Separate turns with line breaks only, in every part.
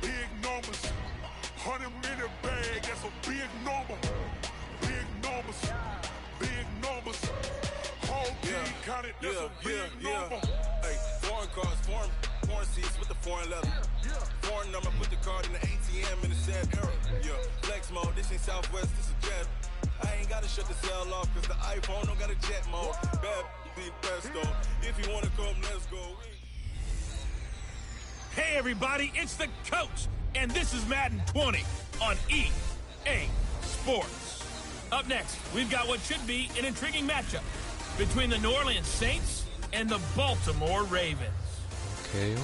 Big numbers. 100-minute bag, that's a big number. Big numbers. Big numbers. Whole team counted, that's a big number.
Hey, foreign cars, foreign seats with the foreign leather. Foreign number, put the card in the ATM in the sad era. Yeah, flex mode, this ain't Southwest, this is jet. I ain't gotta shut the cell off, cause the iPhone don't got a jet mode. Bad be best though. If you wanna come, let's go.
Hey everybody, it's the coach, and this is Madden 20 on EA Sports. Up next, we've got what should be an intriguing matchup between the New Orleans Saints and the Baltimore Ravens.
Okay.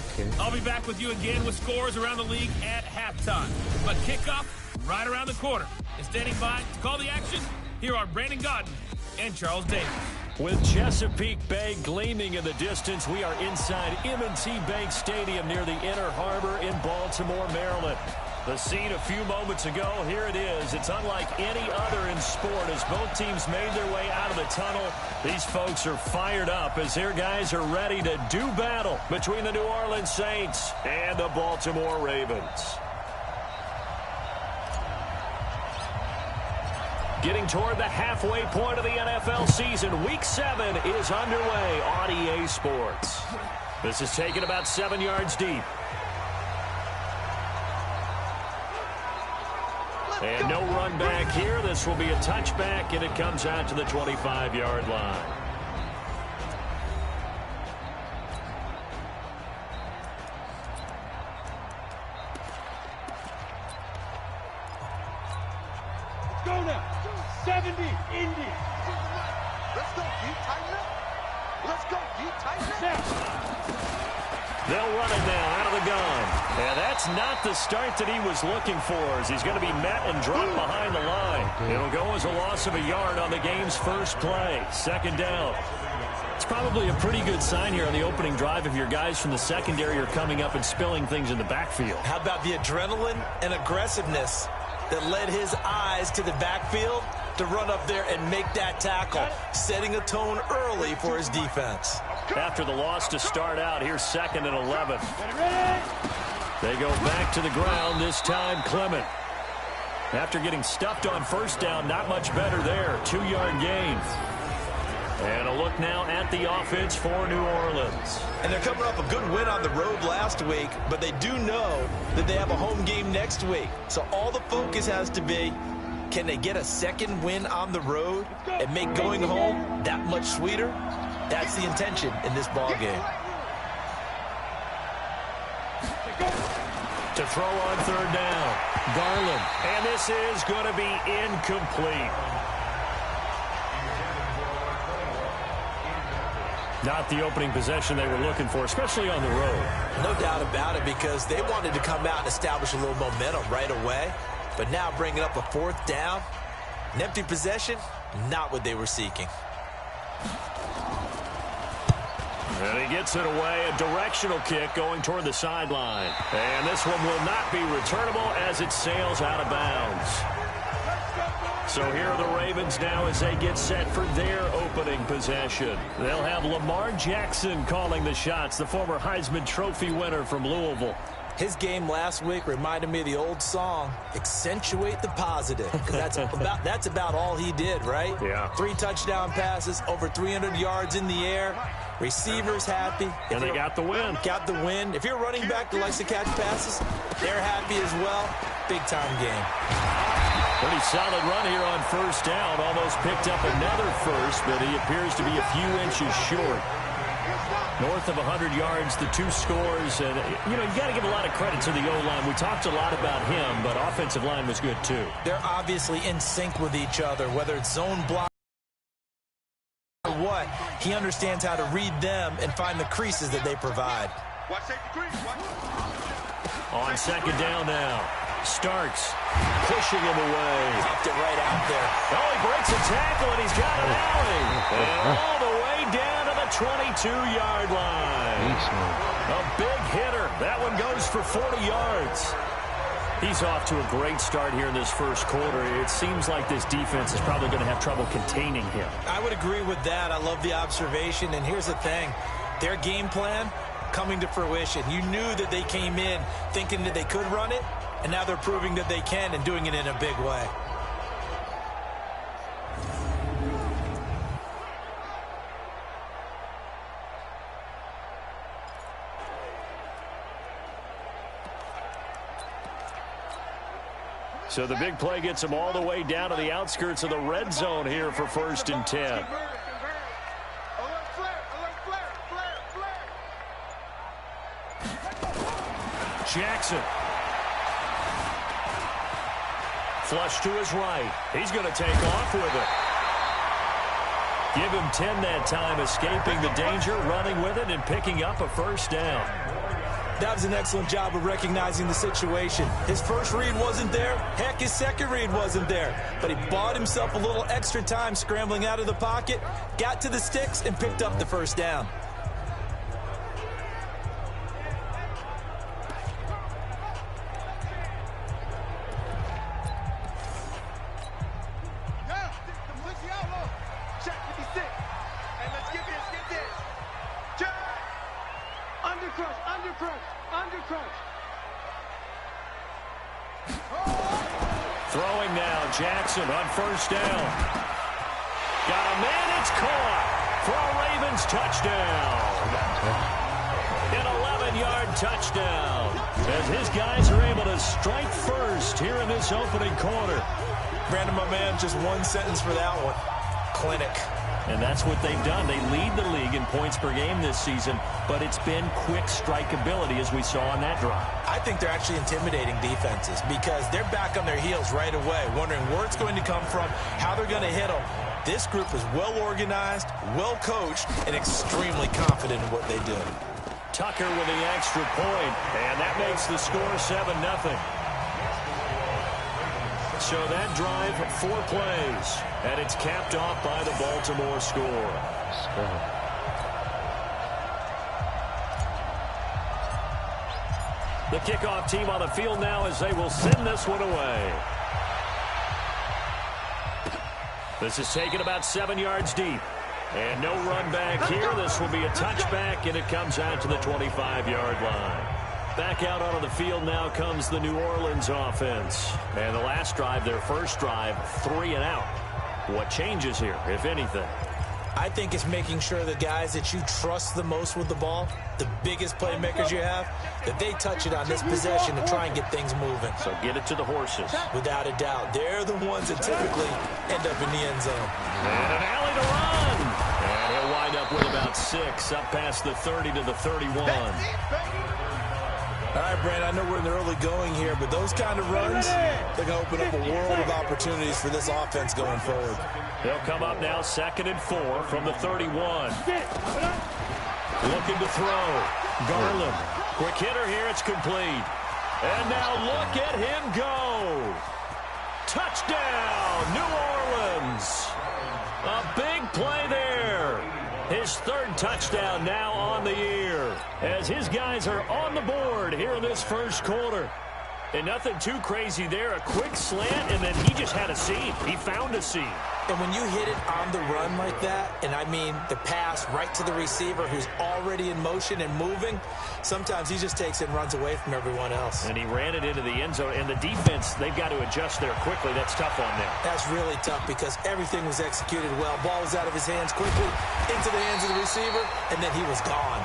I'll be back with you again with scores around the league at halftime. But kickoff right around the corner. And standing by to call the action, here are Brandon Godden and Charles Davis.
With Chesapeake Bay gleaming in the distance, we are inside M&T Bank Stadium near the Inner Harbor in Baltimore, Maryland. The scene a few moments ago, here it is. It's unlike any other in sport as both teams made their way out of the tunnel. These folks are fired up as their guys are ready to do battle between the New Orleans Saints and the Baltimore Ravens. Getting toward the halfway point of the NFL season, Week 7 is underway on EA Sports. This is taken about 7 yards deep. And no run back here. This will be a touchback, and it comes out to the 25-yard line.
Go now. 70, Indy.
Let's go, deep, tighten up. Let's go, deep, tighten up.
They'll run it now out of the gun. And that's not the start that he was looking for, as he's going to be met and dropped behind the line. It'll go as a loss of a yard on the game's first play. Second down. It's probably a pretty good sign here on the opening drive if your guys from the secondary are coming up and spilling things in the backfield.
How about the adrenaline and aggressiveness that led his eyes to the backfield to run up there and make that tackle, setting a tone early for his defense.
After the loss to start out, here's 2nd and 11. They go back to the ground, this time Clement. After getting stuffed on first down, not much better there. 2-yard gain. And a look now at the offense for New Orleans.
And they're coming off a good win on the road last week, but they do know that they have a home game next week. So all the focus has to be, can they get a second win on the road and make going home that much sweeter? That's the intention in this ball game.
To throw on third down, Garland. And this is going to be incomplete. Not the opening possession they were looking for, especially on the road.
No doubt about it, because they wanted to come out and establish a little momentum right away. But now bringing up a 4th down, an empty possession, not what they were seeking.
And he gets it away, a directional kick going toward the sideline. And this one will not be returnable as it sails out of bounds. So here are the Ravens now as they get set for their opening possession. They'll have Lamar Jackson calling the shots, the former Heisman Trophy winner from Louisville.
His game last week reminded me of the old song, Accentuate the Positive. Because that's about all he did, right?
Yeah.
3 touchdown passes, over 300 yards in the air. Receivers happy.
And they got the win.
Got the win. If you're a running back that likes to catch passes, they're happy as well. Big-time game.
Pretty solid run here on first down. Almost picked up another first, but he appears to be a few inches short. North of 100 yards, the 2 scores. And, you know, you got to give a lot of credit to the O-line. We talked a lot about him, but offensive line was good, too.
They're obviously in sync with each other, whether it's zone block or what. He understands how to read them and find the creases that they provide.
On second down now. Starks pushing him away.
Popped it right out there.
Oh, he breaks a tackle, and he's got an alley. And all the way down to the 22-yard line. A big hitter. That one goes for 40 yards. He's off to a great start here in this first quarter. It seems like this defense is probably going to have trouble containing him.
I would agree with that. I love the observation. And here's the thing. Their game plan, coming to fruition. You knew that they came in thinking that they could run it, and now they're proving that they can and doing it in a big way.
So the big play gets them all the way down to the outskirts of the red zone here for 1st and 10. Jackson. Flush to his right. He's going to take off with it. Give him 10 that time, escaping the danger, running with it, and picking up a 1st down.
That was an excellent job of recognizing the situation. His first read wasn't there. Heck, his second read wasn't there. But he bought himself a little extra time scrambling out of the pocket, got to the sticks, and picked up the 1st down.
Throwing now, Jackson on 1st down. Got a man, it's caught for a Ravens touchdown. An 11-yard touchdown as his guys are able to strike first here in this opening quarter.
Brandon, my man, just one sentence for that one. Clinic.
And that's what they've done. They lead the league in points per game this season, but it's been quick strikeability as we saw on that drive.
I think they're actually intimidating defenses because they're back on their heels right away, wondering where it's going to come from, how they're going to hit them. This group is well organized, well coached, and extremely confident in what they do.
Tucker with the extra point, and that makes the score 7-0. So that drive, 4 plays, and it's capped off by the Baltimore score. The kickoff team on the field now as they will send this one away. This is taken about 7 yards deep. And no run back here. This will be a touchback, and it comes out to the 25-yard line. Back out onto the field now comes the New Orleans offense. And the last drive, their first drive, 3 and out. What changes here, if anything?
I think it's making sure the guys that you trust the most with the ball, the biggest playmakers you have, that they touch it on this possession to try and get things moving.
So get it to the horses.
Without a doubt. They're the ones that typically end up in the end zone.
And an alley to run. And he'll wind up with about 6, up past the 30 to the 31.
All right, Brand, I know we're in the early going here, but those kind of runs, they're going to open up a world of opportunities for this offense going forward.
They'll come up now 2nd and 4 from the 31. Looking to throw. Garland. Quick hitter here. It's complete. And now look at him go. Touchdown, New Orleans. A big play there. His 3rd touchdown now on the year as his guys are on the board here in this first quarter. And nothing too crazy there. A quick slant, and then he just had a seam. He found a seam.
And when you hit it on the run like that, and I mean the pass right to the receiver who's already in motion and moving, sometimes he just takes it and runs away from everyone else.
And he ran it into the end zone. And the defense, they've got to adjust there quickly. That's tough on them.
That's really tough because everything was executed well. Ball was out of his hands quickly, into the hands of the receiver, and then he was gone.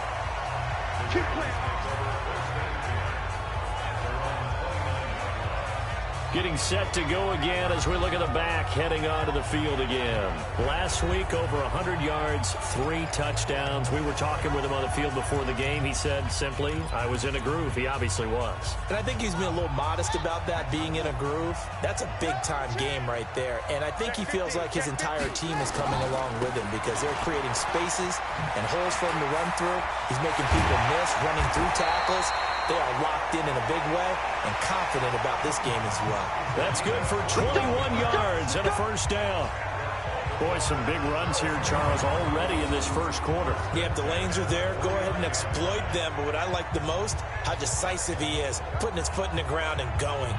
Keep playing.
Getting set to go again as we look at the back, heading onto the field again. Last week, over 100 yards, 3 touchdowns. We were talking with him on the field before the game. He said simply, I was in a groove. He obviously was.
And I think he's been a little modest about that, being in a groove. That's a big-time game right there. And I think he feels like his entire team is coming along with him because they're creating spaces and holes for him to run through. He's making people miss, running through tackles. They are locked in a big way and confident about this game as well.
That's good for 21 yards and a 1st down. Boy, some big runs here, Charles, already in this first quarter.
Yeah, if the lanes are there, go ahead and exploit them. But what I like the most, how decisive he is, putting his foot in the ground and going.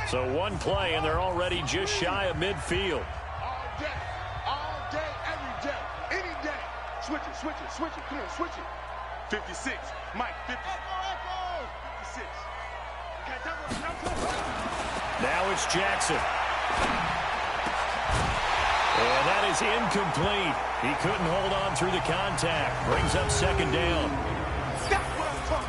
So one play, and they're already just shy of midfield.
All day, every day, any day. Switch it, switch it, switch it. Come on, switch it. 56. Mike, 50. 56.
Now it's Jackson. And that is incomplete. He couldn't hold on through the contact. Brings up second down.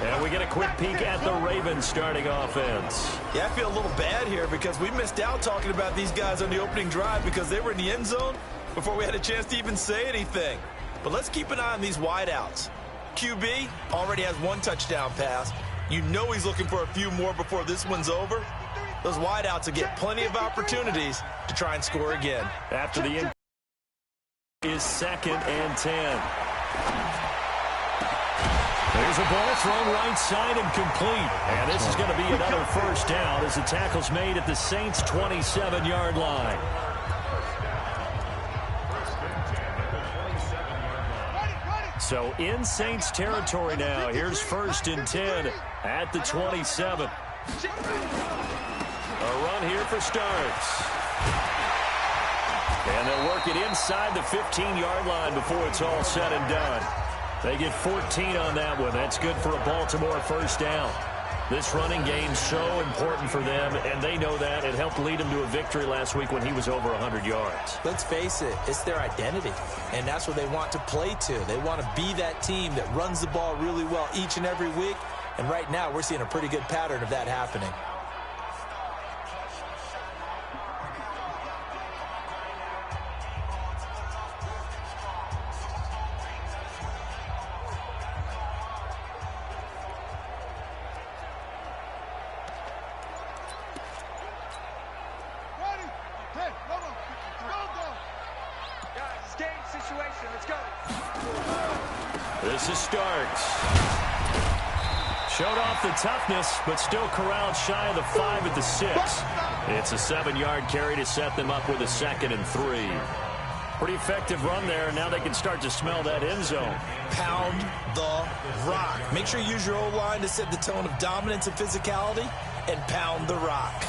And we get a quick peek at the Ravens starting offense.
Yeah, I feel a little bad here because we missed out talking about these guys on the opening drive because they were in the end zone before we had a chance to even say anything. But let's keep an eye on these wideouts. QB already has one touchdown pass. You know he's looking for a few more before this one's over. Those wideouts will get plenty of opportunities to try and score again.
After the in is 2nd and 10. There's a ball thrown right side and complete. And this is going to be another first down as the tackle's made at the Saints' 27-yard line. So in Saints territory now. Here's 1st and 10 at the 27. A run here for starts. And they'll work it inside the 15-yard line before it's all said and done. They get 14 on that one. That's good for a Baltimore first down. This running game's so important for them, and they know that. It helped lead them to a victory last week when he was over 100 yards.
Let's face it, it's their identity, and that's what they want to play to. They want to be that team that runs the ball really well each and every week, and right now we're seeing a pretty good pattern of that happening.
This is Starks. Showed off the toughness, but still corralled shy of the 5 at the 6. It's a 7-yard carry to set them up with a 2nd and 3. Pretty effective run there. Now they can start to smell that end zone.
Pound the rock. Make sure you use your O-line to set the tone of dominance and physicality, and pound the rock.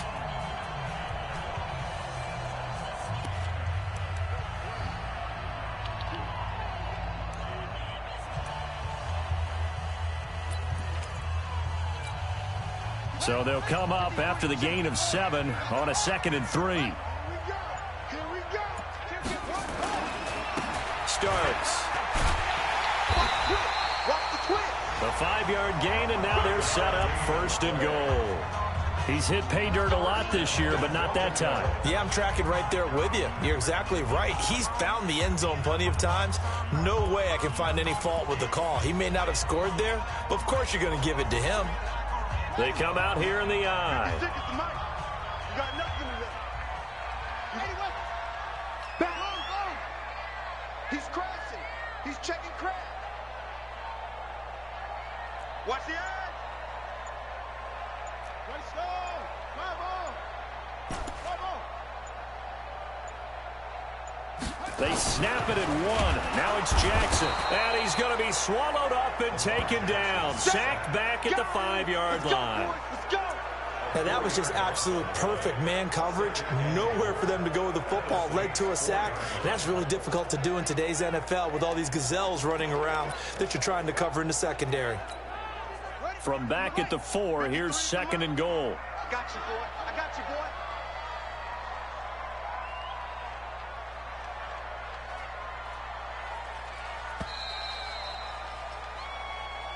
So they'll come up after the gain of 7 on a 2nd and 3. Starks. A 5-yard gain, and now they're set up 1st and goal. He's hit pay dirt a lot this year, but not that time.
Yeah, I'm tracking right there with you. You're exactly right. He's found the end zone plenty of times. No way I can find any fault with the call. He may not have scored there, but of course you're going to give it to him.
They come out here in the eye.
He's crashing. He's checking crash. Watch the eye.
They snap it at 1. Now it's Jackson. And he's going to be swallowed up and taken down. Sacked back at the 5-yard line.
And that was just absolute perfect man coverage. Nowhere for them to go with the football. Led to a sack. And that's really difficult to do in today's NFL with all these gazelles running around that you're trying to cover in the secondary.
From back at the 4, here's 2nd and goal.
I got you, boy. I got you, boy.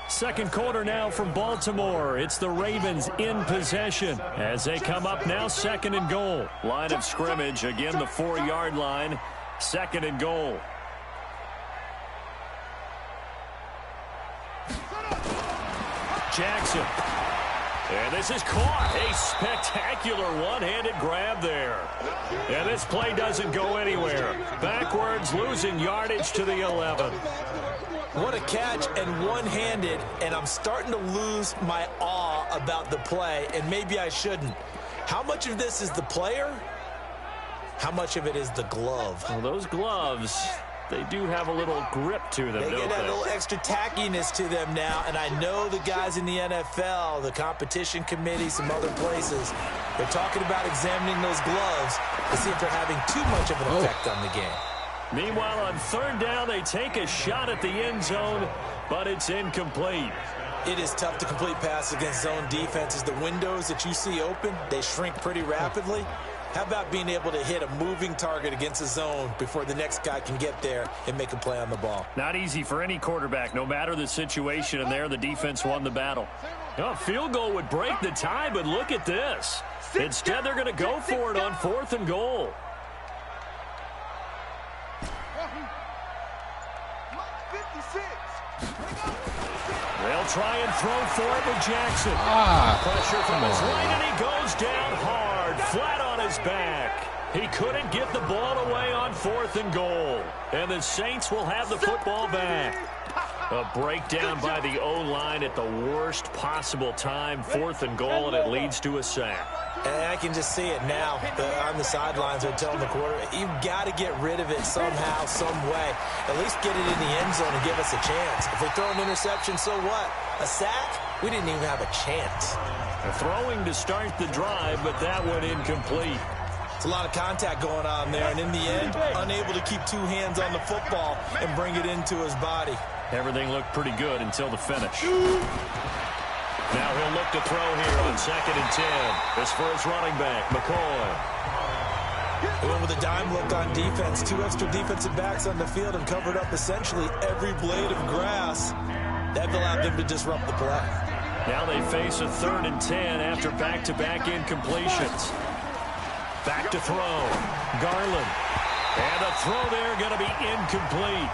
Second quarter now from Baltimore. It's the Ravens in possession as they come up now 2nd and goal. Line of scrimmage, again the 4-yard line. 2nd and goal. Jackson. And this is caught. A spectacular one-handed grab there. And this play doesn't go anywhere. Backwards, losing yardage to the 11.
What a catch, and one-handed, and I'm starting to lose my awe about the play, and maybe I shouldn't. How much of this is the player? How much of it is the glove?
Well, those gloves, they do have a little grip to them,
They
don't
get that
they?
little extra tackiness to them now, and I know the guys in the NFL, the competition committee, some other places, they're talking about examining those gloves to see if they're having too much of an effect on the game.
Meanwhile, on third down, they take a shot at the end zone, but it's incomplete.
It is tough to complete passes against zone defenses. The windows that you see open, they shrink pretty rapidly. How about being able to hit a moving target against a zone before the next guy can get there and make a play on the ball?
Not easy for any quarterback, no matter the situation, and there the defense won the battle. A field goal would break the tie, but look at this. Instead, they're going to go for it on 4th and goal. They'll try and throw for it with Jackson. Pressure from his right, and he goes down hard, flat on his back. He couldn't get the ball away on 4th and goal. And the Saints will have the football back. A breakdown by the O-line at the worst possible time. 4th and goal, and it leads to a sack.
And I can just see it now. On the sidelines, they're telling the quarterback, you've got to get rid of it somehow, some way. At least get it in the end zone and give us a chance. If we throw an interception, so what? A sack? We didn't even have a chance.
Throwing to start the drive, but that went incomplete.
It's a lot of contact going on there, and in the end, unable to keep two hands on the football and bring it into his body.
Everything looked pretty good until the finish. Now he'll look to throw here on 2nd and 10. This for his running back, McCoy.
They went with a dime look on defense. 2 extra defensive backs on the field and covered up essentially every blade of grass. That allowed them to disrupt the play.
Now they face a 3rd and 10 after back-to-back incompletions. Back to throw. Garland. And a throw there going to be incomplete.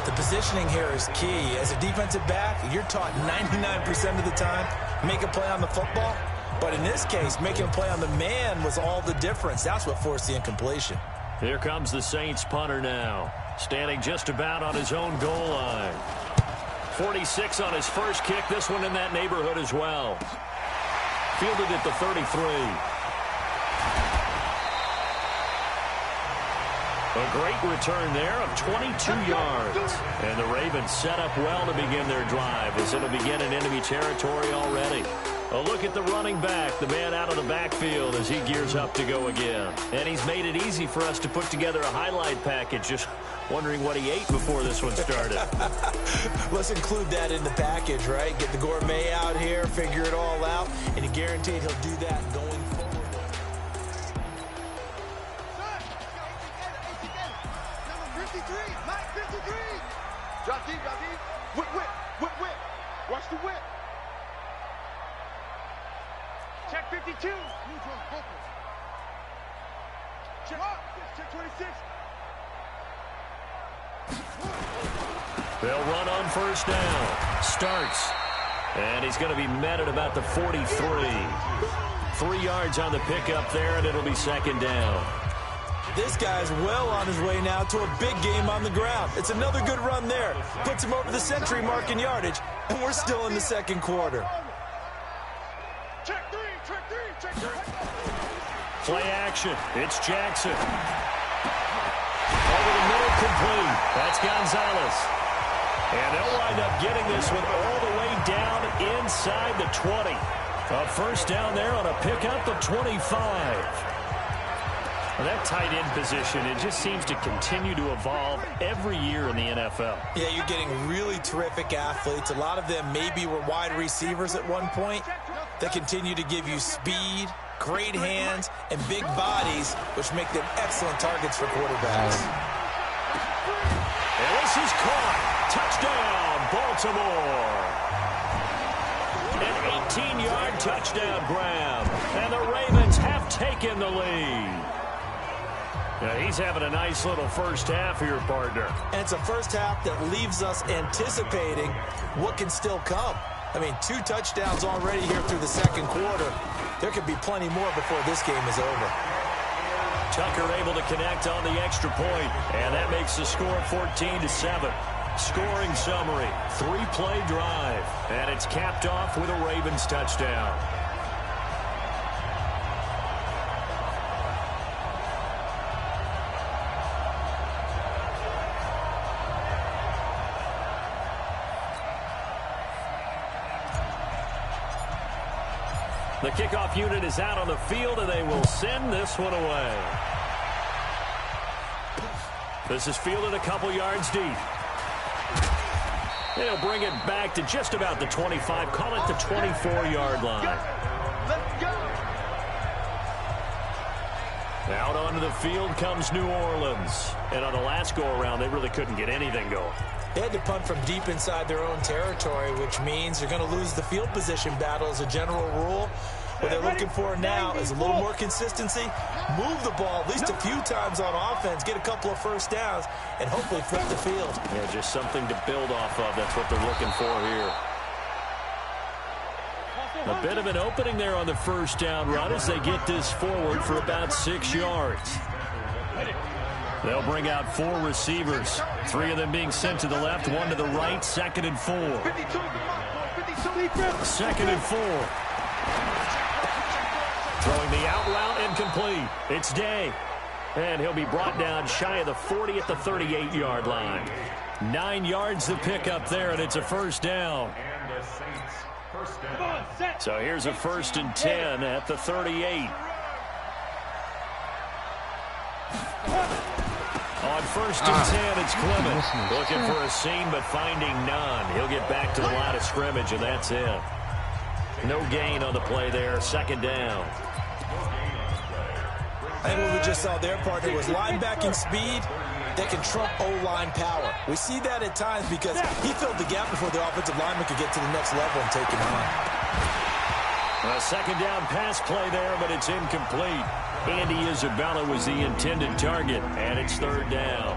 The positioning here is key. As a defensive back, you're taught 99% of the time, make a play on the football. But in this case, making a play on the man was all the difference. That's what forced the incompletion.
Here comes the Saints punter now, standing just about on his own goal line. 46 on his first kick, this one in that neighborhood as well. Fielded at the 33. A great return there of 22 yards. And the Ravens set up well to begin their drive as it'll begin in enemy territory already. A look at the running back, the man out of the backfield as he gears up to go again. And he's made it easy for us to put together a highlight package. Just wondering what he ate before this one started.
Let's include that in the package, right? Get the gourmet out here, figure it all out, and you guaranteed he'll do that going forward.
Drop deep, drop deep. Whip, whip, whip, whip. Watch the whip. Check 52. Neutral, focus. Check up. Check 26.
They'll run on 1st down. Starks. And he's going to be met at about the 43. 3 yards on the pickup there, and it'll be 2nd down.
This guy's well on his way now to a big game on the ground. It's another good run there. Puts him over the century mark in yardage, and we're still in the 2nd quarter.
Check 3, check 3, check 3.
Play action. It's Jackson. Over the middle, complete. That's Gonzalez. And they'll wind up getting this one all the way down inside the 20. A 1st down there on a pickup of 25. Well, that tight end position, it just seems to continue to evolve every year in the NFL.
Yeah, you're getting really terrific athletes. A lot of them maybe were wide receivers at one point that continue to give you speed, great hands, and big bodies, which make them excellent targets for quarterbacks.
And this is caught. Touchdown, Baltimore. An 18-yard touchdown grab. And the Ravens have taken the lead. Yeah, he's having a nice little first half here, partner.
And it's a first half that leaves us anticipating what can still come. I mean, 2 touchdowns already here through the 2nd quarter. There could be plenty more before this game is over.
Tucker able to connect on the extra point, and that makes the score 14-7. Scoring summary, 3-play drive, and it's capped off with a Ravens touchdown. The kickoff unit is out on the field, and they will send this one away. This is fielded a couple yards deep. They'll bring it back to just about the 25, call it the 24-yard line.
Let's go.
Out onto the field comes New Orleans. And on the last go-around, they really couldn't get anything going.
They had to punt from deep inside their own territory, which means they're going to lose the field position battle as a general rule. What they're looking for now is a little more consistency, move the ball at least a few times on offense, get a couple of first downs, and hopefully flip the field.
Yeah, just something to build off of. That's what they're looking for here. A bit of an opening there on the first down run as they get this forward for about 6 yards. They'll bring out 4 receivers, 3 of them being sent to the left, 1 to the right, 2nd and 4. 2nd and 4. Throwing the out route incomplete. It's Day. And he'll be brought down shy of the 40 at the 38-yard line. 9 yards to pick up there, and it's a first down. So here's a 1st and 10 at the 38. On 1st and 10, it's Clement. Looking for a seam, but finding none. He'll get back to the line of scrimmage, and that's it. No gain on the play there. 2nd down.
I think what we just saw there, partner, was linebacking speed that can trump O-line power. We see that at times because he filled the gap before the offensive lineman could get to the next level and take him on.
A 2nd down pass play there, but it's incomplete. Andy Isabella was the intended target, and it's 3rd down.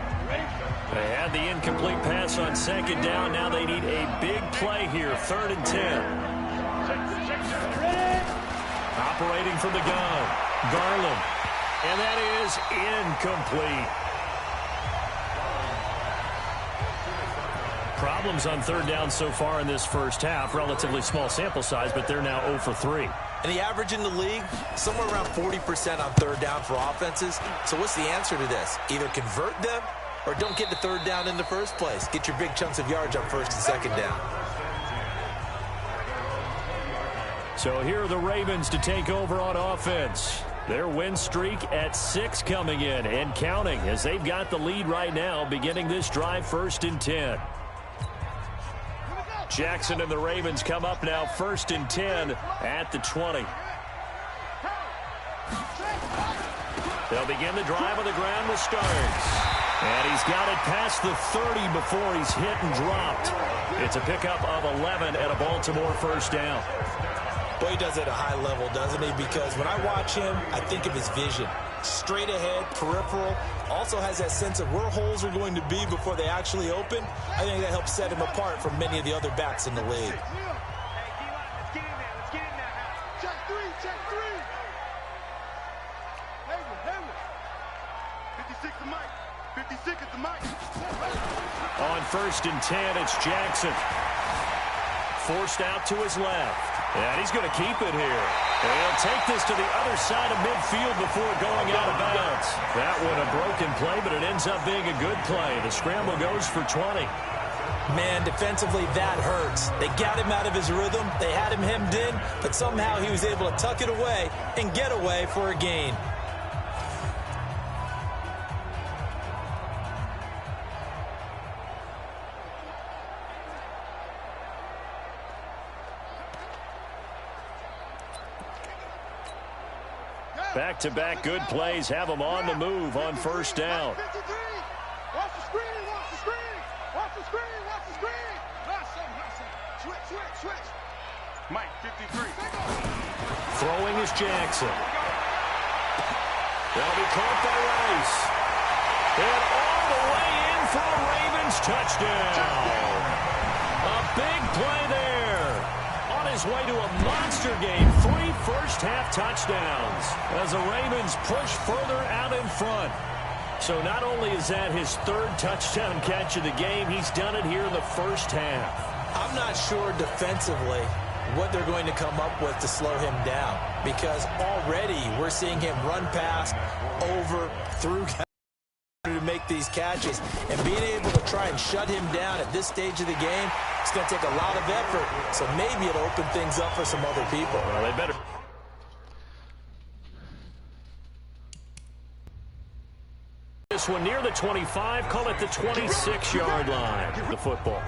They had the incomplete pass on 2nd down. Now they need a big play here, 3rd and 10. Operating from the gun, Garland. And that is incomplete. Problems on 3rd down so far in this first half. Relatively small sample size, but they're now 0 for 3.
And the average in the league, somewhere around 40% on 3rd down for offenses. So what's the answer to this? Either convert them or don't get the 3rd down in the first place. Get your big chunks of yards on 1st and 2nd down.
So here are the Ravens to take over on offense. Their win streak at 6 coming in and counting as they've got the lead right now beginning this drive 1st and 10. Jackson and the Ravens come up now 1st and 10 at the 20. They'll begin the drive on the ground with Starks. And he's got it past the 30 before he's hit and dropped. It's a pickup of 11 at a Baltimore 1st down.
Boy, he does it at a high level, doesn't he? Because when I watch him, I think of his vision. Straight ahead, peripheral. Also has that sense of where holes are going to be before they actually open. I think that helps set him apart from many of the other backs in the league.
Check three. 56 the mic. 56 is the mic.
On 1st and 10, it's Jackson. Forced out to his left. And he's going to keep it here. And he'll take this to the other side of midfield before going out of bounds. That one a broken play, but it ends up being a good play. The scramble goes for 20.
Man, defensively, that hurts. They got him out of his rhythm. They had him hemmed in, but somehow he was able to tuck it away and get away for a gain.
Back-to-back good plays have them on the move on 1st down.
Watch the screen. Switch. Mike, 53.
Throwing is Jackson. They'll be caught by Rice. And all the way in for a Ravens touchdown. A big play there. On his way to a monster game, 3 first-half touchdowns as the Ravens push further out in front. So not only is that his 3rd touchdown catch of the game, he's done it here in the first half.
I'm not sure defensively what they're going to come up with to slow him down, because already we're seeing him run past, over, through to make these catches, and being able to try and shut him down at this stage of the game, it's going to take a lot of effort, so maybe it'll open things up for some other people.
Well, they better. this one near the 25, call it the 26-yard line, the football.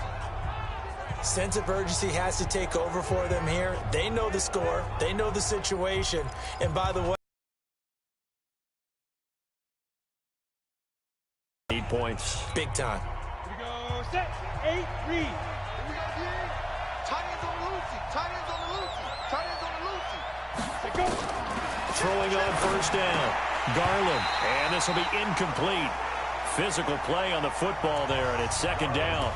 Sense of urgency has to take over for them here. They know the score. They know the situation. And by the way,
need points.
Big time.
Here we go. Set. 8, read.
Here we go, D. Tight ends on the loosey. Tight ends on the loosey. Tight ends on the loosey.
Let go.
Throwing on first down. Garland. And this will be incomplete. Physical play on the football there, and it's second down.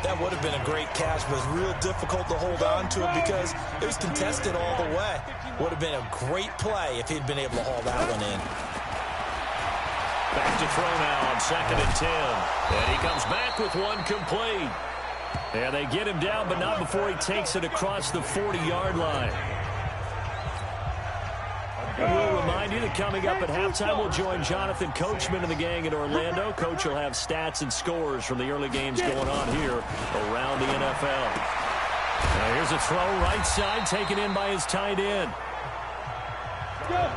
That would have been a great catch, but it was real difficult to hold on to it because it was contested all the way. Would have been a great play if he'd been able to haul that one in.
Back to throw now on 2nd and 10. And he comes back with one complete. And they get him down, but not before he takes it across the 40-yard line. And we'll remind you that coming up at halftime, we'll join Jonathan Coachman and the gang in Orlando. Coach will have stats and scores from the early games going on here around the NFL. Now here's a throw right side taken in by his tight end.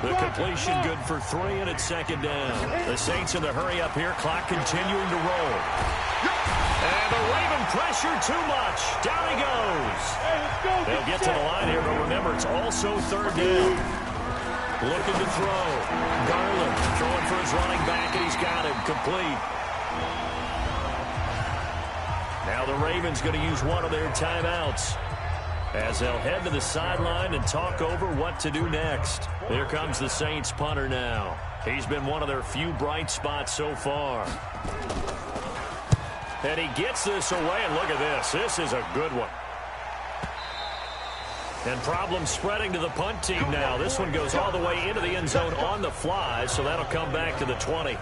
The completion good for 3, and it's second down. The Saints in the hurry up here, clock continuing to roll. And the Raven pressure too much. Down he goes. They'll get to the line here, but remember, it's also third down. Looking to throw. Garland throwing for his running back, and he's got him complete. Now the Ravens going to use one of their timeouts as they'll head to the sideline and talk over what to do next. Here comes the Saints punter now. He's been one of their few bright spots so far. And he gets this away, and look at this. This is a good one. And problems spreading to the punt team now. This one goes all the way into the end zone on the fly, so that'll come back to the 20.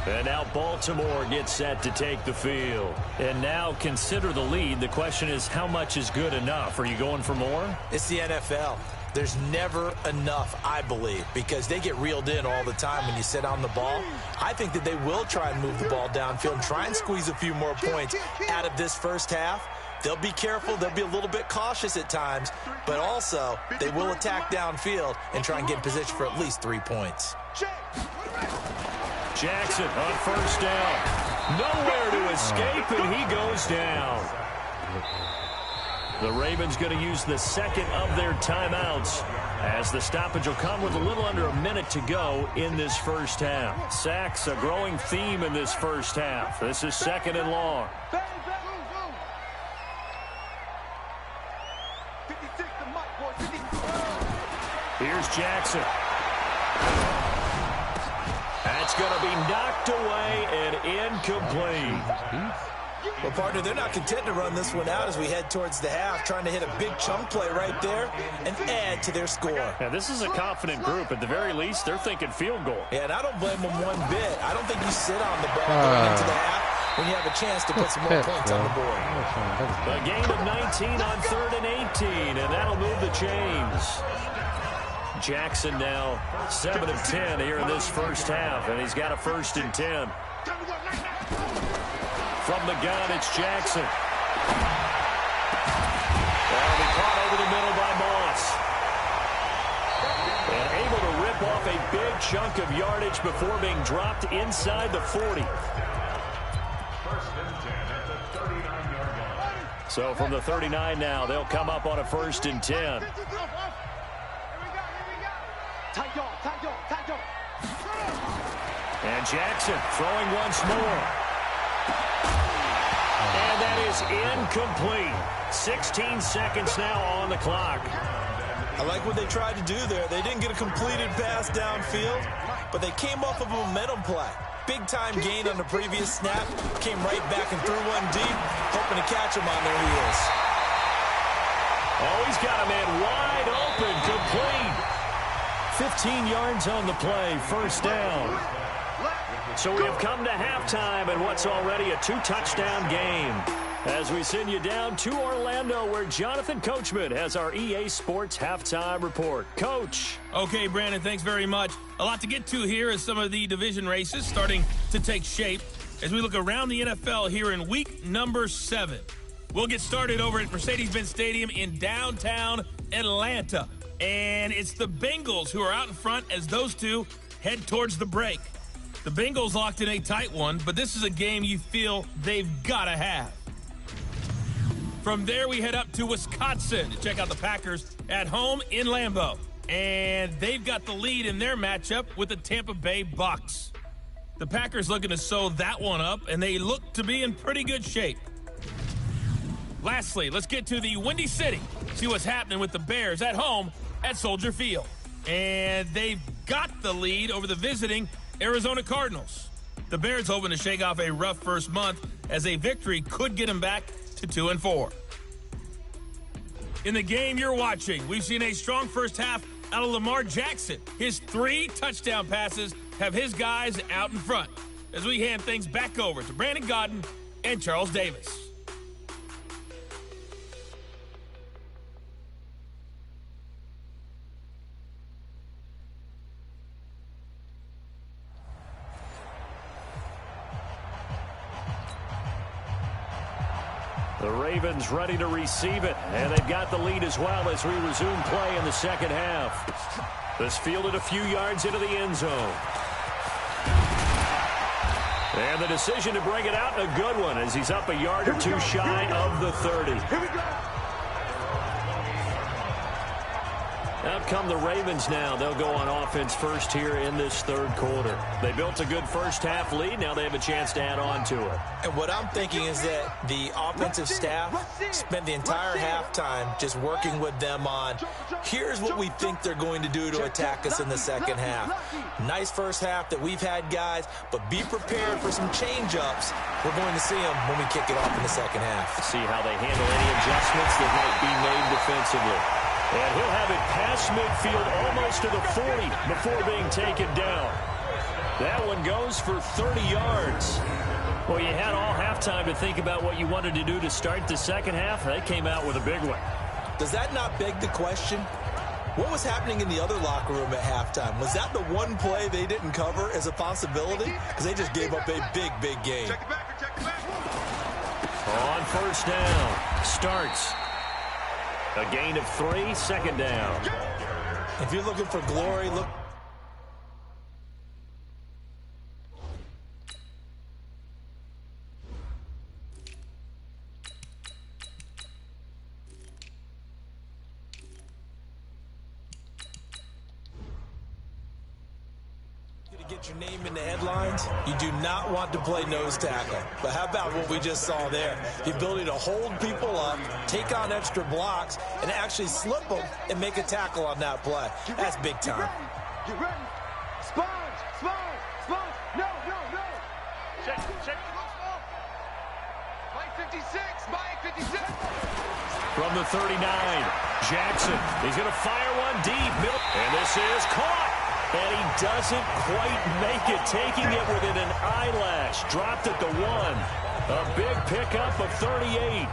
And now Baltimore gets set to take the field. And now consider the lead. The question is, how much is good enough? Are you going for more?
It's the NFL. There's never enough, I believe, because they get reeled in all the time when you sit on the ball. I think that they will try and move the ball downfield and try and squeeze a few more points out of this first half. They'll be careful. They'll be a little bit cautious at times, but also they will attack downfield and try and get in position for at least 3 points.
Jackson on first down. Nowhere to escape, and he goes down. The Ravens going to use the second of their timeouts as the stoppage will come with a little under a minute to go in this first half. Sacks, a growing theme in this first half. This is 2nd and long. Here's Jackson. That's going to be knocked away and incomplete.
Well, partner, they're not content to run this one out as we head towards the half, trying to hit a big chunk play right there and add to their score.
Yeah, this is a confident group. At the very least, they're thinking field goal.
Yeah, and I don't blame them one bit. I don't think you sit on the ball going into the half when you have a chance to put some more points on the board.
A gain of 19 on 3rd and 18, and that'll move the chains. Jackson now 7 of 10 here in this first half, and he's got a 1st and 10. From the gun, it's Jackson. That'll be caught over the middle by Moss. And able to rip off a big chunk of yardage before being dropped inside the 40. So from the 39 now, they'll come up on a 1st and 10. And Jackson throwing once more. And that is incomplete. 16 seconds now on the clock.
I like what they tried to do there. They didn't get a completed pass downfield, but they came off of a momentum play. Big-time gain on the previous snap. Came right back and threw one deep, hoping to catch him on their heels.
Oh, he's got a man wide open, complete. 15 yards on the play, 1st down. So we have come to halftime in what's already a 2-touchdown game. As we send you down to Orlando, where Jonathan Coachman has our EA Sports halftime report. Coach.
Okay, Brandon, thanks very much. A lot to get to here as some of the division races starting to take shape as we look around the NFL here in week number 7. We'll get started over at Mercedes-Benz Stadium in downtown Atlanta. And it's the Bengals who are out in front as those two head towards the break. The Bengals locked in a tight one, but this is a game you feel they've got to have. From there, we head up to Wisconsin to check out the Packers at home in Lambeau. And they've got the lead in their matchup with the Tampa Bay Bucs. The Packers looking to sew that one up, and they look to be in pretty good shape. Lastly, let's get to the Windy City. See what's happening with the Bears at home at Soldier Field. And they've got the lead over the visiting Arizona Cardinals. The Bears hoping to shake off a rough first month, as a victory could get them back to 2-4. In the game you're watching, we've seen a strong first half out of Lamar Jackson. His 3 touchdown passes have his guys out in front, as we hand things back over to Brandon Godden and Charles Davis.
The Ravens ready to receive it, and they've got the lead as well as we resume play in the second half. This fielded a few yards into the end zone. And the decision to bring it out, a good one, as he's up a yard or two shy of the 30.
Here we go.
Out come the Ravens now. They'll go on offense first here in this third quarter. They built a good first half lead. Now they have a chance to add on to it.
And what I'm thinking is that the offensive staff spent the entire halftime just working with them on, here's what we think they're going to do to attack us in the second half. Nice first half that we've had, guys, but be prepared for some change-ups. We're going to see them when we kick it off in the second half.
See how they handle any adjustments that might be made defensively. And he'll have it past midfield almost to the 40 before being taken down. That one goes for 30 yards. Well, you had all halftime to think about what you wanted to do to start the second half. They came out with a big one.
Does that not beg the question? What was happening in the other locker room at halftime? Was that the one play they didn't cover as a possibility? Because they just gave up a big, big game.
Check it back.
On first down, starts. A gain of 3, second down.
If you're looking for glory, look. Get your name in the headlines, you do not want to play nose tackle. But how about what we just saw there? The ability to hold people up, take on extra blocks, and actually slip them and make a tackle on that play. That's big time.
Get ready. Sponge. No. Check. Mike 56.
From the 39, Jackson. He's going to fire one deep. And this is caught. And he doesn't quite make it, taking it within an eyelash. Dropped at the 1. A big pickup of 38.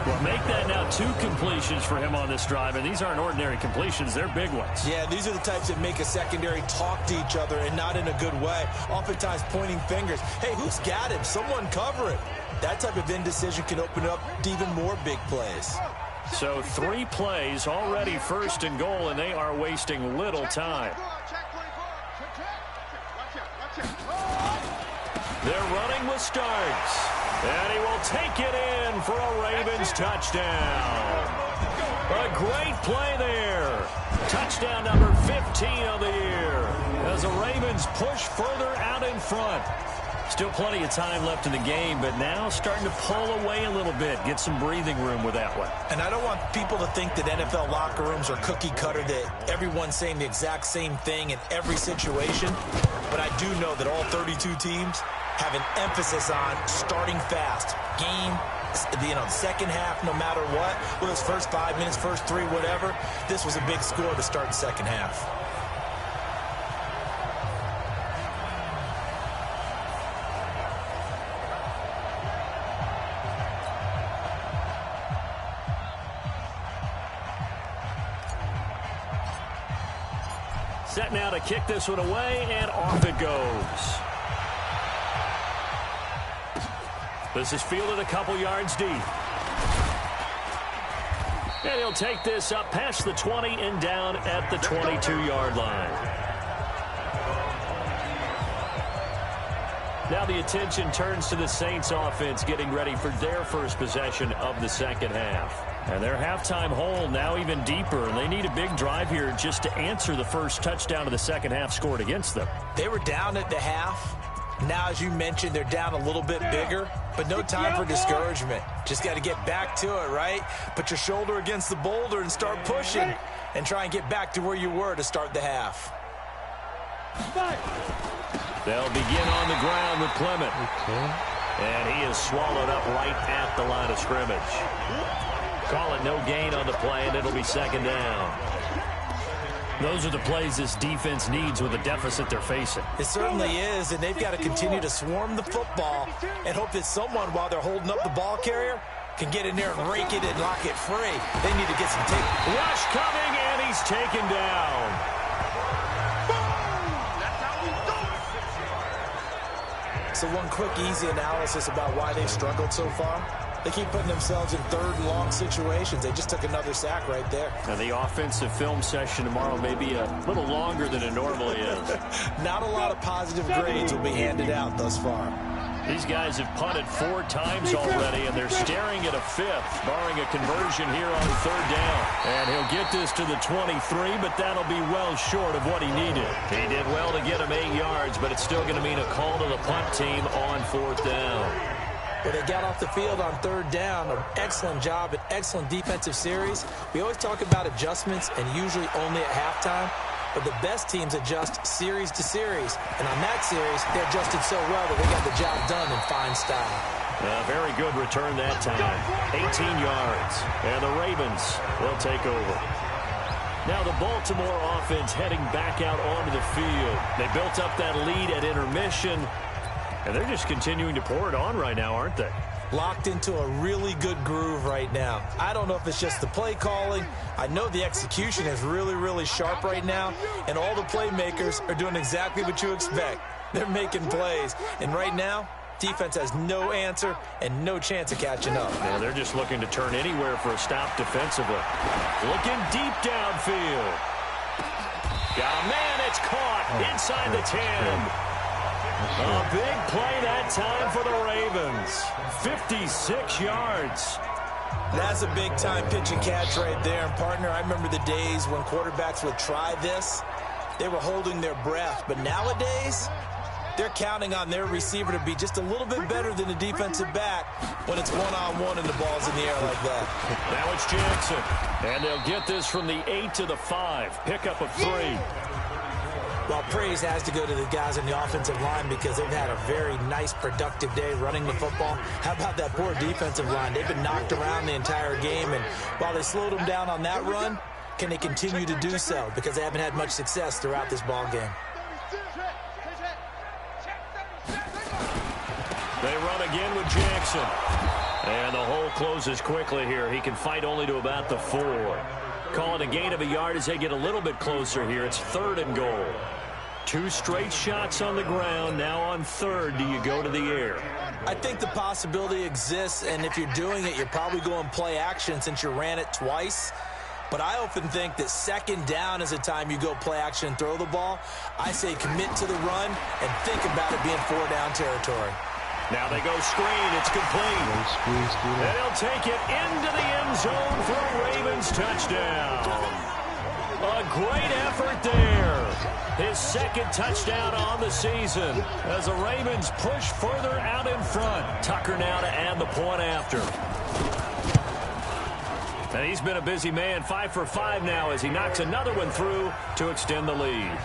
Well, make that now 2 completions for him on this drive, and these aren't ordinary completions. They're big ones.
Yeah, these are the types that make a secondary talk to each other, and not in a good way. Oftentimes pointing fingers. Hey, who's got him? Someone cover it. That type of indecision can open up to even more big plays.
So 3 plays already first and goal, and they are wasting little time. They're running with Starks. And he will take it in for a Ravens touchdown. A great play there. Touchdown number 15 of the year as the Ravens push further out in front. Still plenty of time left in the game, but now starting to pull away a little bit, get some breathing room with that one.
And I don't want people to think that NFL locker rooms are cookie cutter, that everyone's saying the exact same thing in every situation. But I do know that all 32 teams have an emphasis on starting fast. Game, the second half, no matter what, whether it's first 5 minutes, first 3, whatever. This was a big score to start the second half.
Set now to kick this one away, and off it goes. This is fielded a couple yards deep. And he'll take this up past the 20 and down at the 22-yard line. Now the attention turns to the Saints offense getting ready for their first possession of the second half. And their halftime hole now even deeper, and they need a big drive here just to answer the first touchdown of the second half scored against them.
They were down at the half. Now, as you mentioned, they're down a little bit bigger, but no time for discouragement. Just got to get back to it, right? Put your shoulder against the boulder and start pushing and try and get back to where you were to start the half.
They'll begin on the ground with Clement. And he is swallowed up right at the line of scrimmage. Call it no gain on the play, and it'll be second down. Those are the plays this defense needs with the deficit they're facing.
It certainly is, and they've got to continue to swarm the football and hope that someone, while they're holding up the ball carrier, can get in there and rake it and lock it free. They need to get some tape.
Rush coming, and he's taken down.
So one quick, easy analysis about why they've struggled so far. They keep putting themselves in third and long situations. They just took another sack right there.
Now the offensive film session tomorrow may be a little longer than it normally is.
Not a lot of positive grades will be handed out thus far.
These guys have punted 4 times already, and they're staring at a 5th, barring a conversion here on third down. And he'll get this to the 23, but that'll be well short of what he needed. He did well to get him 8 yards, but it's still going to mean a call to the punt team on 4th down.
But they got off the field on third down. An excellent job, an excellent defensive series. We always talk about adjustments, and usually only at halftime. But the best teams adjust series to series. And on that series, they adjusted so well that they got the job done in fine style.
Very good return that time. 18 yards. And the Ravens will take over. Now the Baltimore offense heading back out onto the field. They built up that lead at intermission. And they're just continuing to pour it on right now, aren't they?
Locked into a really good groove right now. I don't know if it's just the play calling. I know the execution is really, really sharp right now, and all the playmakers are doing exactly what you expect. They're making plays, and right now, defense has no answer and no chance of catching up.
Yeah, they're just looking to turn anywhere for a stop defensively. Looking deep downfield. Oh, man, it's caught inside the 10. A big play that time for the Ravens. 56 yards.
That's a big-time pitch and catch right there. And, partner, I remember the days when quarterbacks would try this. They were holding their breath. But nowadays, they're counting on their receiver to be just a little bit better than the defensive back when it's one-on-one and the ball's in the air like that.
Now it's Jackson. And they'll get this from the 8 to the 5. Pickup of 3.
Well, praise has to go to the guys on the offensive line because they've had a very nice, productive day running the football. How about that poor defensive line? They've been knocked around the entire game, and while they slowed them down on that run, can they continue to do so? Because they haven't had much success throughout this ball game.
They run again with Jackson. And the hole closes quickly here. He can fight only to about the 4. Call it a gain of a yard as they get a little bit closer here. It's 3rd and goal. 2 straight shots on the ground. Now on 3rd, do you go to the air?
I think the possibility exists, and if you're doing it, you're probably going play action since you ran it twice. But I often think that 2nd down is a time you go play action and throw the ball. I say commit to the run and think about it being 4-down territory.
Now they go screen. It's complete. And he'll take it into the end zone for a Ravens touchdown. A great effort there. His 2nd touchdown on the season as the Ravens push further out in front. Tucker now to add the point after. And he's been a busy man. 5 for 5 now as he knocks another one through to extend the lead.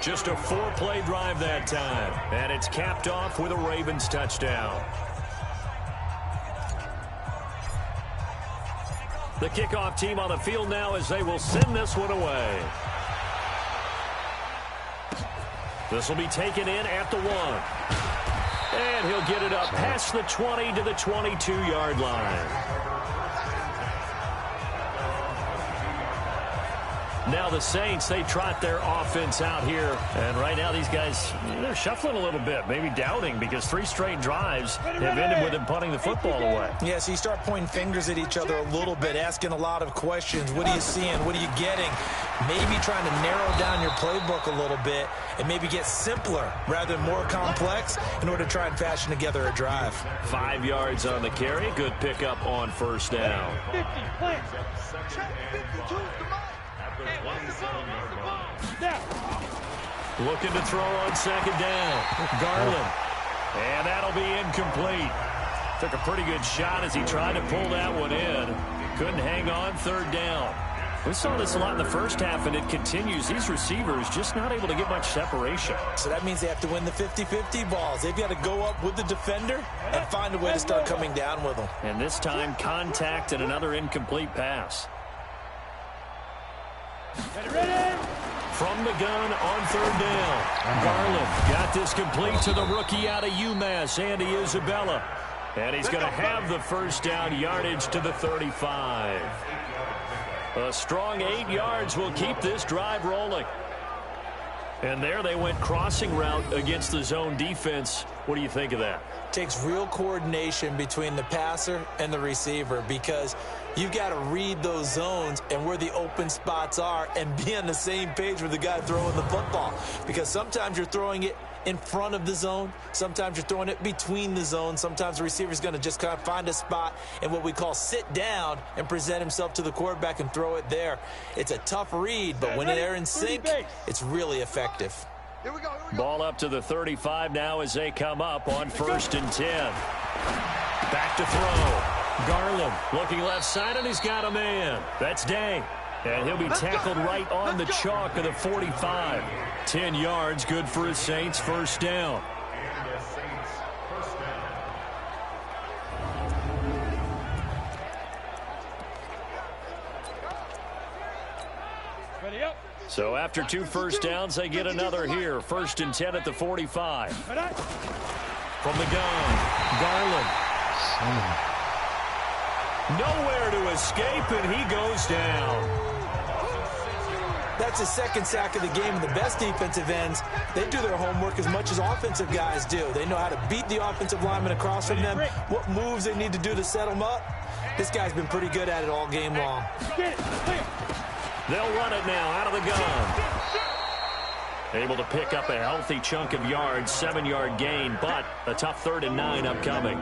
Just a 4-play drive that time. And it's capped off with a Ravens touchdown. The kickoff team on the field now as they will send this one away. This will be taken in at the 1. And he'll get it up past the 20 to the 22-yard line. Now the Saints, they trot their offense out here. And right now these guys, they're shuffling a little bit, maybe doubting, because 3 straight drives have ended with them punting the football away.
Yeah, so you start pointing fingers at each other a little bit, asking a lot of questions. What are you seeing? What are you getting? Maybe trying to narrow down your playbook a little bit and maybe get simpler rather than more complex in order to try and fashion together a drive.
5 yards on the carry. Good pickup on first down.
50, plant. Check 52. Now.
Looking to throw on second down. Garland. And that'll be incomplete. Took a pretty good shot as he tried to pull that one in. Couldn't hang on, third down. We saw this a lot in the first half, and it continues. These receivers just not able to get much separation.
So that means they have to win the 50-50 balls. They've got to go up with the defender and find a way to start coming down with them.
And this time, contact and another incomplete pass.
Ready.
From the gun on third down. Garland got this complete to the rookie out of UMass, Andy Isabella. And he's going to have the first down yardage to the 35. A strong 8 yards will keep this drive rolling. And there they went crossing route against the zone defense. What do you think of that?
Takes real coordination between the passer and the receiver, because you've got to read those zones and where the open spots are and be on the same page with the guy throwing the football. Because sometimes you're throwing it in front of the zone. Sometimes you're throwing it between the zones. Sometimes the receiver's going to just kind of find a spot and what we call sit down and present himself to the quarterback and throw it there. It's a tough read, but when they're in sync, it's really effective.
Here we go.
Ball up to the 35 now as they come up on 1st and 10. Back to throw. Garland looking left side, and he's got a man. That's Day. And he'll be tackled right on the chalk of the 45. 10 yards, good for his Saints, first down.
Ready up.
So after 2 first downs, they get another here. 1st and 10 at the 45. From the gun, Garland. Nowhere to escape, and he goes down.
That's his second sack of the game, and the best defensive ends, they do their homework as much as offensive guys do. They know how to beat the offensive lineman across from them, what moves they need to do to set them up. This guy's been pretty good at it all game long.
They'll run it now out of the gun. Able to pick up a healthy chunk of yards, 7-yard gain, but a tough 3rd and 9 upcoming.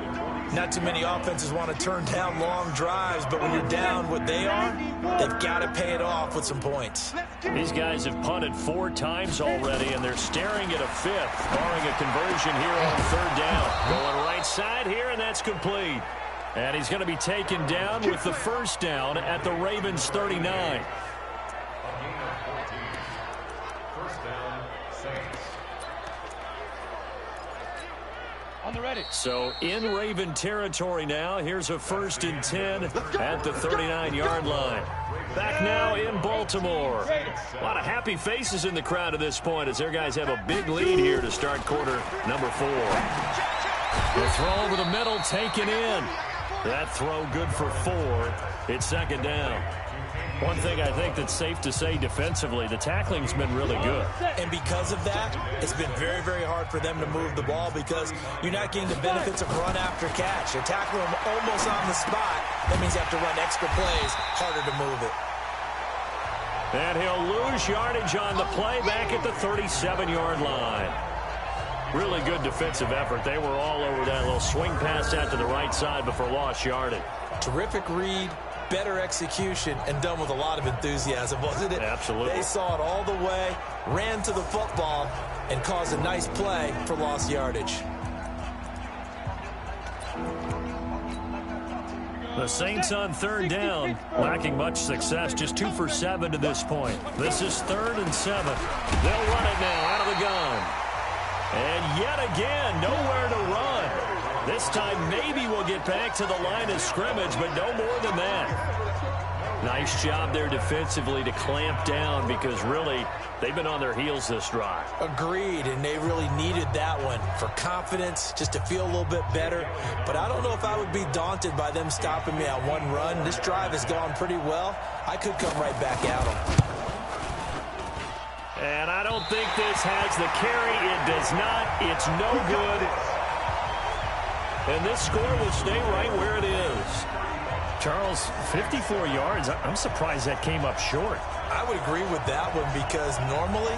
Not too many offenses want to turn down long drives, but when you're down what they are, they've got to pay it off with some points.
These guys have punted 4 times already, and they're staring at a 5th, barring a conversion here on 3rd down. Going right side here, and that's complete. And he's going to be taken down with the first down at the Ravens 39.
On the ready.
So in Raven territory now. Here's a 1st and 10 at the 39-yard line. Back now in Baltimore. A lot of happy faces in the crowd at this point as their guys have a big lead here to start quarter number 4. The throw over the middle taken in. That throw good for 4. It's 2nd down. One thing I think that's safe to say defensively, the tackling's been really good.
And because of that, it's been very, very hard for them to move the ball because you're not getting the benefits of run after catch. You're tackling them almost on the spot. That means you have to run extra plays, harder to move it.
And he'll lose yardage on the play back at the 37-yard line. Really good defensive effort. They were all over that little swing pass out to the right side before lost yardage.
Terrific read, better execution, and done with a lot of enthusiasm, wasn't it?
Absolutely.
They saw it all the way, ran to the football, and caused a nice play for lost yardage.
The Saints on 3rd down, lacking much success, just 2 for 7 to this point. This is 3rd and 7. They'll run it now out of the gun. And yet again, nowhere to run. This time maybe we'll get back to the line of scrimmage, but no more than that. Nice job there defensively to clamp down because really they've been on their heels this drive.
Agreed, and they really needed that one for confidence, just to feel a little bit better. But I don't know if I would be daunted by them stopping me on one run. This drive has gone pretty well. I could come right back at them.
And I don't think this has the carry. It does not. It's no good. And this score will stay right where it is. Charles, 54 yards. I'm surprised that came up short.
I would agree with that one because normally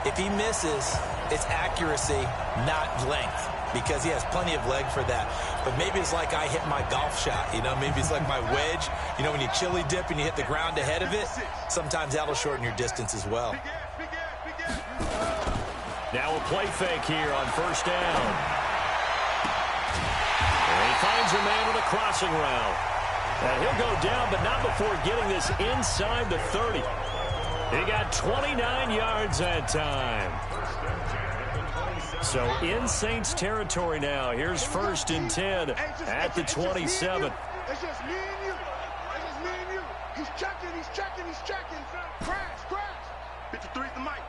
if he misses, it's accuracy, not length, because he has plenty of leg for that. But maybe it's like I hit my golf shot, you know, maybe it's like my wedge. You know, when you chili dip and you hit the ground ahead of it, sometimes that'll shorten your distance as well.
Now a play fake here on first down. And he finds a man with a crossing route. And he'll go down, but not before getting this inside the 30. He got 29 yards that time. So in Saints territory now. Here's 1st and 10 at the 27.
It's just me and you. It's just me and you. He's checking. Crash. 53 is the mic.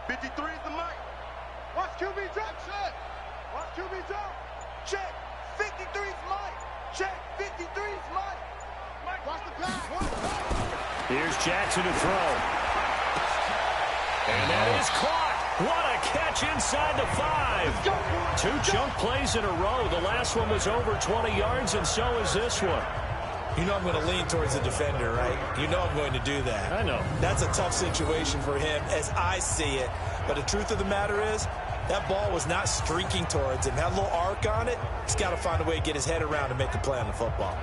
53 is the mic. Watch QB drop. Check. 53 is Mike. Check. 53 is Mike. Watch the pass.
Here's Jackson to throw. And that is caught. What a catch inside the 5. 2 chunk plays in a row. The last one was over 20 yards, and so is this one.
You know I'm going to lean towards the defender, right? You know I'm going to do that.
I know.
That's a tough situation for him as I see it. But the truth of the matter is, that ball was not streaking towards him. Had a little arc on it. He's got to find a way to get his head around and make a play on the football.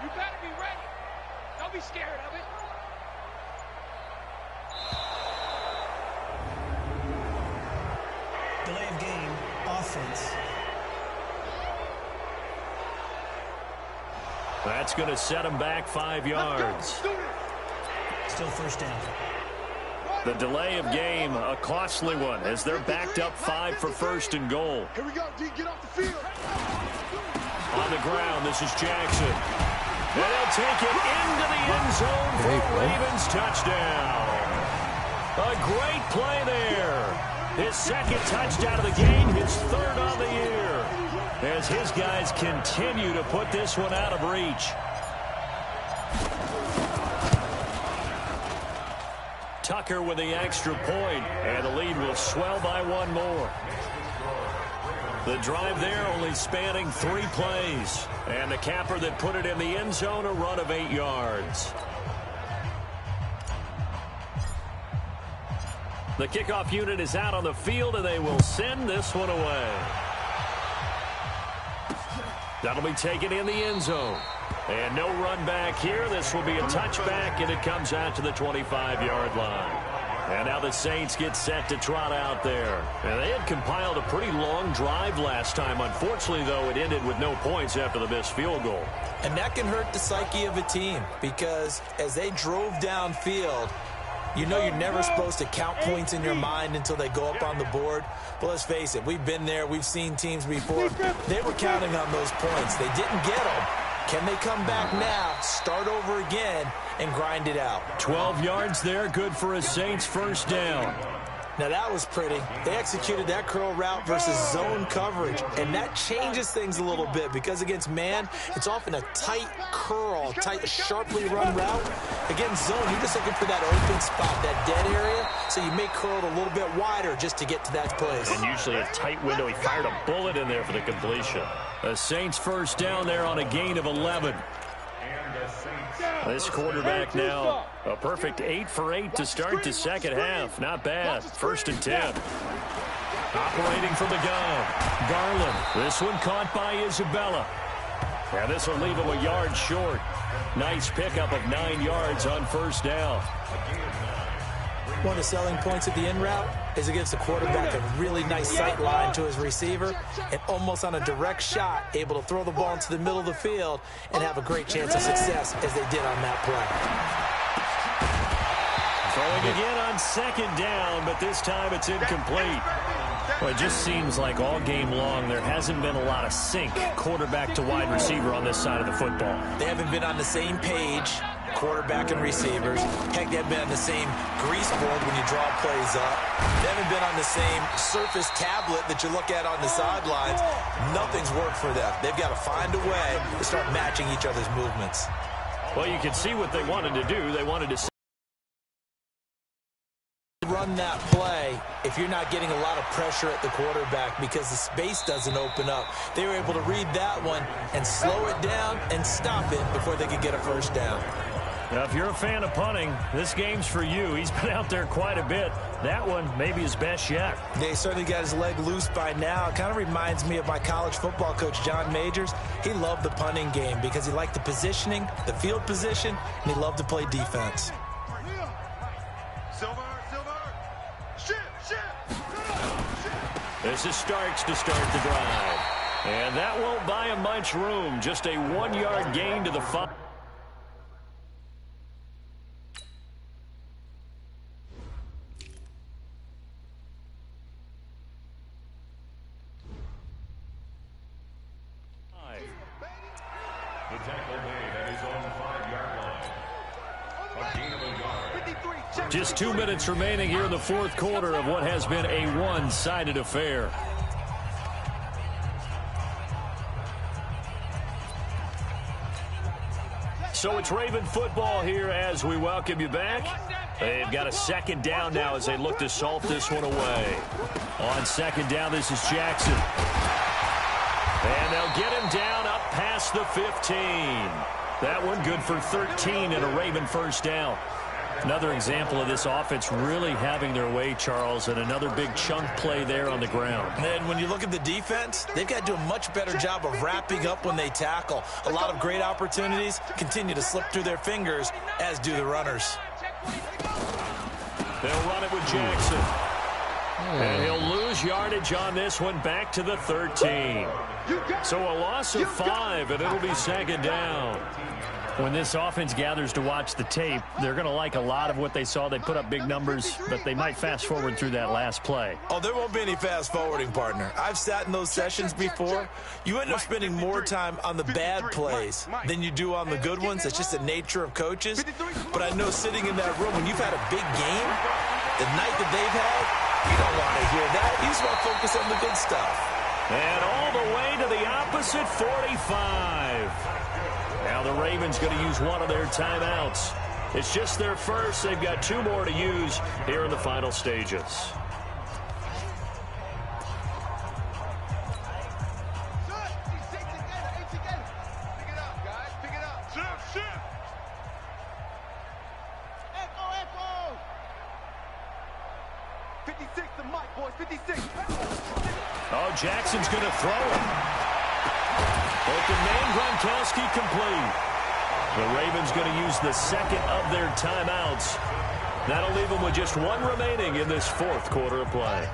You better be ready. Don't be scared of it.
Delay of game, offense.
That's going to set him back 5 yards.
Still first down.
The delay of game, a costly one, as they're backed up 5 for 1st and goal.
Here we go, D. Get off the field.
On the ground, this is Jackson. And they'll take it into the end zone for a Ravens touchdown. A great play there. His 2nd touchdown of the game, his 3rd on the year. As his guys continue to put this one out of reach. Tucker with the extra point, and the lead will swell by 1 more. The drive there only spanning 3 plays. And the capper that put it in the end zone, a run of 8 yards. The kickoff unit is out on the field, and they will send this one away. That'll be taken in the end zone. And no run back here. This will be a touchback, and it comes out to the 25-yard line. And now the Saints get set to trot out there. And they had compiled a pretty long drive last time. Unfortunately, though, it ended with no points after the missed field goal.
And that can hurt the psyche of a team because as they drove downfield, you know you're never supposed to count points in your mind until they go up on the board. But let's face it, we've been there. We've seen teams before. They were counting on those points. They didn't get them. Can they come back now, start over again, and grind it out?
12 yards there, good for a Saints first down.
Now that was pretty. They executed that curl route versus zone coverage, and that changes things a little bit because against man, it's often a tight curl, tight, sharply run route. Against zone, you're just looking for that open spot, that dead area, so you may curl it a little bit wider just to get to that place.
And usually a tight window. He fired a bullet in there for the completion. The Saints first down there on a gain of 11. This quarterback now, a perfect 8 for 8 to start the second half. Not bad. 1st and 10. Operating from the gun. Garland. This one caught by Isabella. And this will leave him a yard short. Nice pickup of 9 yards on first down.
One of the selling points of the in route is it gives the quarterback a really nice sight line to his receiver and almost on a direct shot able to throw the ball into the middle of the field and have a great chance of success as they did on that play.
Throwing again on 2nd down, but this time it's incomplete. Well, it just seems like all game long there hasn't been a lot of sync quarterback to wide receiver on this side of the football.
They haven't been on the same page quarterback and receivers. Heck, they haven't been on the same grease board when you draw plays up. They haven't been on the same surface tablet that you look at on the sidelines. Nothing's worked for them. They've got to find a way to start matching each other's movements.
Well, you can see what they wanted to do. They wanted to
run that play if you're not getting a lot of pressure at the quarterback because the space doesn't open up. They were able to read that one and slow it down and stop it before they could get a first down.
Now, if you're a fan of punting, this game's for you. He's been out there quite a bit. That one maybe his best yet.
They certainly got his leg loose by now. It kind of reminds me of my college football coach, John Majors. He loved the punting game because he liked the positioning, the field position, and he loved to play defense.
This is Starks to start the drive. And that won't buy him much room. Just a 1-yard gain to the 5.
The tackle made at his own 5-yard line. A gain of a yard.
Just 2 minutes remaining here in the fourth quarter of what has been a one-sided affair. So it's Raven football here as we welcome you back. They've got a second down now as they look to salt this one away. On second down, this is Jackson. And they'll get him down up past the 15. That one good for 13 and a Raven first down. Another example of this offense really having their way, Charles, and another big chunk play there on the ground.
And when you look at the defense, they've got to do a much better job of wrapping up when they tackle. A lot of great opportunities continue to slip through their fingers, as do the runners.
They'll run it with Jackson. And he'll lose yardage on this one back to the 13. So a loss of 5, and it'll be second down. When this offense gathers to watch the tape, they're going to like a lot of what they saw. They put up big numbers, but they might fast forward through that last play.
Oh, there won't be any fast forwarding, partner. I've sat in those sessions before. You end up spending more time on the bad plays than you do on the good ones. It's just the nature of coaches. But I know sitting in that room, when you've had a big game, the night that they've had, you don't want to hear that. You just want to focus on the good stuff.
And all the way to the opposite 45. Now the Ravens going to use one of their timeouts. It's just their first. They've got 2 more to use here in the final stages. Oh, Jackson's going to throw it. Open man, Gronkowski complete. The Ravens going to use the second of their timeouts. That'll leave them with just 1 remaining in this fourth quarter of play.